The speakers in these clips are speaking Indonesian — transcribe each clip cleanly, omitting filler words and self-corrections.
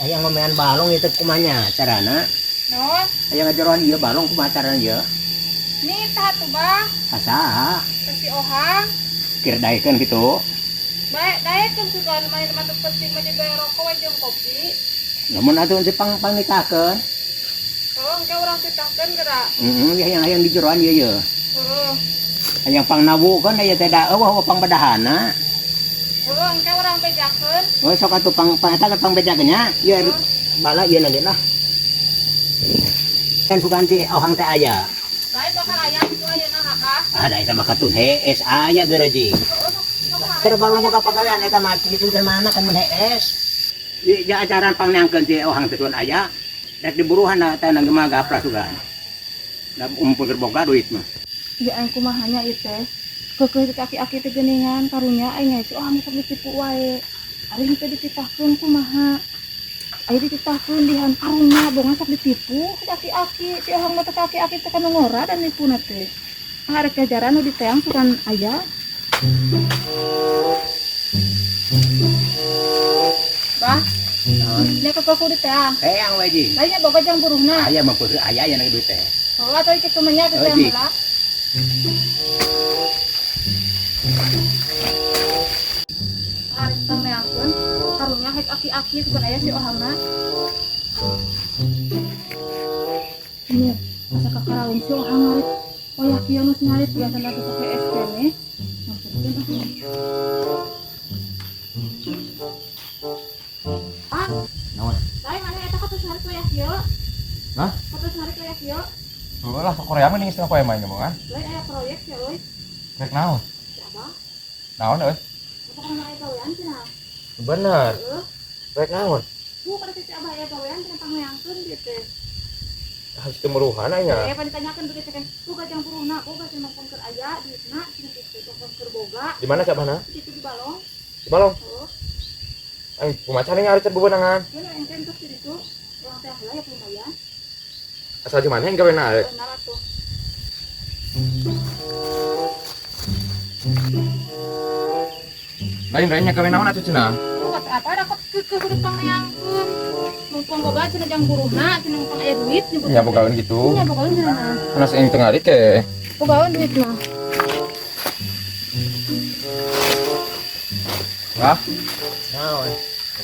Ayang mamayan balong itu kumanya carana. Non, Ayang ngajaran ieu balong kumaha carana ieu. ni tahat tuh bah, Asa pasti ohang. kirdaikeun gitu. Baik, daek kan sudah main matuk pasti menjaga rokok aja kopi. Lamun atuh teh pangnikahkeun. Kalau engkau orang titahkan gerak. Hayang di jeroan ieu ieu. Hayang pangnabukeun aya teh da eueuh pangbedahana. Kalau engkau orang pejakan. Oh sok atuh eta pangbedakeun nya. Ieu bala ieu nanti lah. Kan suganti ohang teh aya. Lain bakal ayam itu aja nah kakak. Ada eta mah katun hees aya gereji. Terbalong boga pagawean eta mah kitu teh mana kan mun hees. Ya ajaran pangneangkeun ti ohang teh tuan aya. Dak diburuhan eta nang gemaga prasugan. Da umpul boga duit mah. Ya aku mah hanya itu. Kekeh kaki-kaki teh geuningan karunya ai nya ohang sok ditipu wae. Ari henteu dititahkeun kumaha. Ayo dititahkeun dihan karunya bongan sok ditipu kaki-kaki. Ti ohang mah kaki-kaki teh kana ngora dan nipuna teh. Arek ajaran nu diteang sugan aya. Bah, nya kekehku diteang. Hayang we ji. Lainnya boga jang buruhna. Aya mah kudu aya yang duit teh. Oh, atau ikut temennya ke Oh, jam di. bola. Hari temeangkeun karunya hek aki-aki bukan aya si ohangna. Iya, asa kakaraun si ohang ngarit. Oyah kieu nu ngarit biasana teh pake es kene. Maksudkeun ah. Naon? Lain mana eta katus ngarit oyah kieu? Hah? Katus ngarit oyah kieu? Oh lah, Korea mah nih istilah koe main ngomong kan? Lain aya proyek ya euy. Rek naon? Apa? Naon euy? Apa kana aya gawean cenah? Bener. Heeh. Rek naon? Bu kada teh abah aya gawean cenah pangmeangkeun dieu teh. Harus temuruhan aja. Ya pada ditanyakeun begitu kan. Bu gajang buruhna, boga cenah mangkon keur aya duitna cenah kitu mangkon keur boga. Di mana cabana? Kitu di balong. Di balong. Oh, Ay, kumaca nih ngarit bebenangan. yeuna engke entuk di ditu. Urang teh heula ya lumayan. Asal di mana yang gawe na? Benar atuh. Lain-lainnya gawe naon atuh cenah? Bu kata apa ada kok kudu pangmeangkeun. Mumpung boga cenah jang buruhna cenah mumpung aya duit nyebut. Ya bogaweun gitu. Nya bogaweun cenah. Anas yang teu ngarit ke. Bogaweun duit mah. Hah? Naon?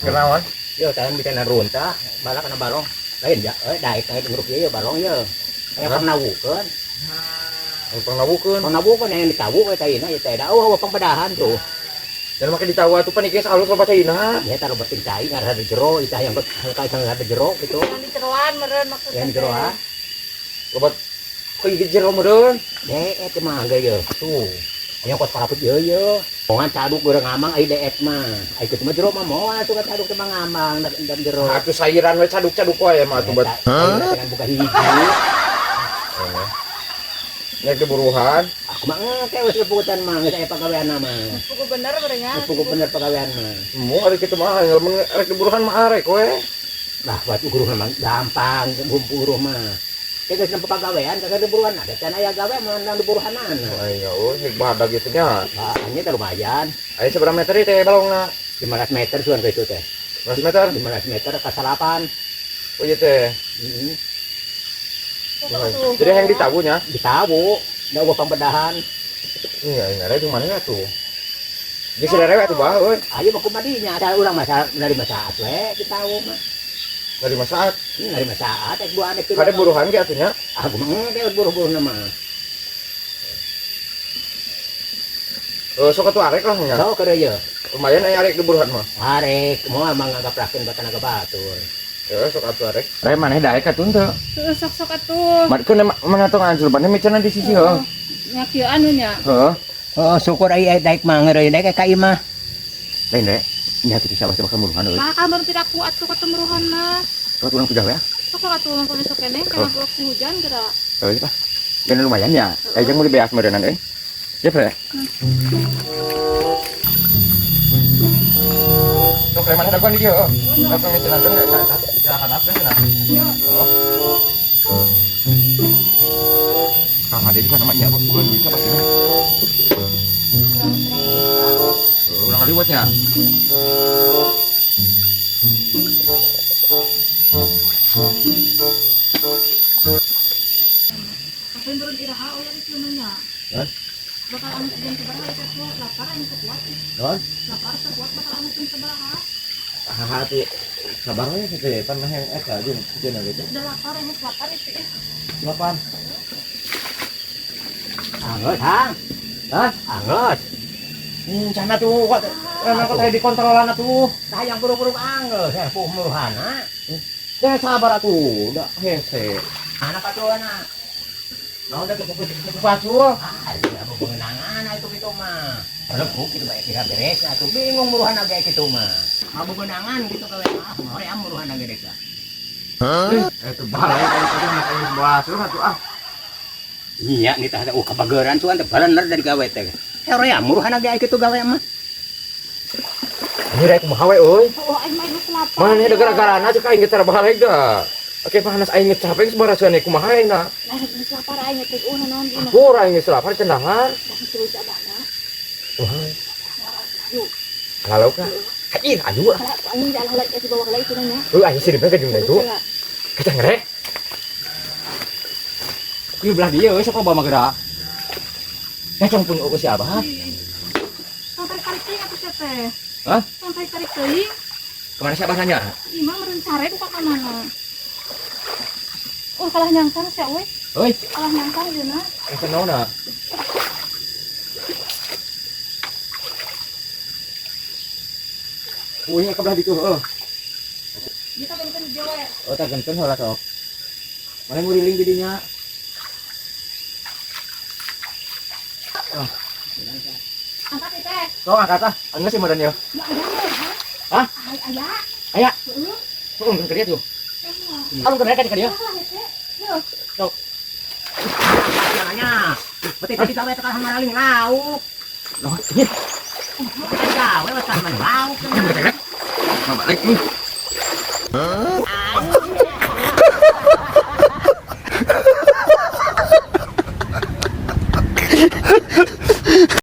Keur naon? Yo tahan bikin runta, bala kana balong. Lain ya, daek nguruk ieu balong ieu. Aya pangnabukeun. Yang pangnabukeun. Pangnabukeun yang ditabu we teh ieu teh da pangpedahan tuh. Dan make ditawa atuh panikeun salur loba caina. Ya taruh beting cai ngaran ada jero, itah yang kaitan ada jero gitu. Yang di jeroan meureun maksudna. Yang jero ah. Loba keu jero meureun. Deet mah geus ieu. Tuh. Aya kos paraput ieu. Pongan caduk urang ngamang ai deet mah. Ai kitu mah jero mah moal tuh caduk teh mah ngamang dan jero. Atuh sairan we caduk-caduk wae mah atuh bet. Dengan buka hiji. Nya keburuhan. Aku mah engke wis keputan mah geus aya pagaweanna mah. Buku bener berenya. Pugu bener pagawean mah. Mu ari kitu mah lamun rek keburuhan mah arek we. Lah buat guru mah gampang gumpuru mah. Kita sampai pagawean kagak diburuhan ada can aya gawe mah nang diburuhanan. Ay ya oh badag gitu nya. Nah, ini teh lumayan. Aya seberapa meter ieu teh balongna? 15 meter suan ke itu teh. 15 meter. 15 meter ke salapan. Oh iya teh. Jadi yang ditabunya? Ditabu, da gua pambedahan. Iya, ada di mana tuh? Di saudara tuh bah, euy. Ayo baku madinya ada urang masa dari masaat we ditabu mah. Dari masaat. Dari masaat ek dua anek Kada buruhan ge atunya. Aku mah ge buru-buru nama. Sok atuh arek lah nya. So kada ye. Lumayan aya arek di buruhan mah. Arek moal manganggap rakeun batanaga batur. Ya sok atuh arek. Re maneh daek atuh teu. Sok-sok atuh. Matkeun mana tong anjur paneh micerna di sisi heuh. Nya kieu anu nya. Heeh. Oh syukur ai daek mah ngeureun daek ka imah. Lain deh. Nya kitu sabah teh bakal buruhan euy. Mah kabar tidak kuat tuh ketemuruhan mah. Kalau tulang pidah ya. Sok atuh mangkon esuk keneh kana blok hujan geura. Euy tah. Dan lumayan ya. Aya jeung beas meureunnan euy. Ya, Bre. Sok le maneh daguan di dieu. Sok micerna teh silakan apa cenah. Oh. Kang ada juga namanya bukan duitnya pasti. Ulang kali buatnya. Hah? Bakal anu pun seberapa itu tuh lapar yang kuat. Non, Lapar kuat bakal anu pun seberapa. hati sabarnya sih pan mah yang eta jeung jeung gitu. Udah lapar yang lapar itu. Lapan. Anget, Hang. Hah? Anget. Cana tuh kok ana kok tadi dikontrolan tuh. Sayang buru-buru anget, saya puh muruhana. Ya sabar atuh, udah hese. Anak atuana. Nah udah kepacu. Ada pengenangan itu gitu mah. Kalau gitu baik kira beres atuh bingung muruhana kayak gitu mah. Abu benangan gitu kawe mah, mari muruhana geus. Itu balai tadi makan sebelah suruh atuh ah. Iya, nih tah kabageran tuan teh bener dari gawe teh. Hero ya muruhana kayak gitu gawe mah. Ini rek kumaha we euy. Oh, aing mah geus lapar. Mana ada gara-garana cek aing geus balai da. Oke panas aing geus capek sebarasana kumaha aing na. Nah, geus lapar aing teh naon dina. Kur aing geus lapar cendahan. Terus abana. Wah. Halau ka. Hadir aju. Aing jalan lagi ke bawah lagi itu nya. Aing siripna ke jeung itu. Kita ngerek. Kuy belah dia euy sok bawa magera. Ngacong pun ku si Abah. Sampai tarik teuing atuh sia teh. Hah? Sampai tarik teuing. Kemana si Abah nanya? Imam meureun sare buka ka mana? Oh, kalah nyangkang sia we. Euy, Kalah nyangkang yeuna. eta naonna? Uy, ka belah ditu heuh. Kita benten jowe. Oh, tak genten heula sok. Mana nguriling jadinya? Angkat teh. Kau angkat ah, enggak sih modalnya. Ya aya mah. Hah? Aya. Aya, Heeh. tuh ke dia tuh. Kamu kena kan ke dia? Yo. Jangannya. Beti tadi gawe teh ka maraling lauk. Loh, ini Gawe teh lauk. balik nih.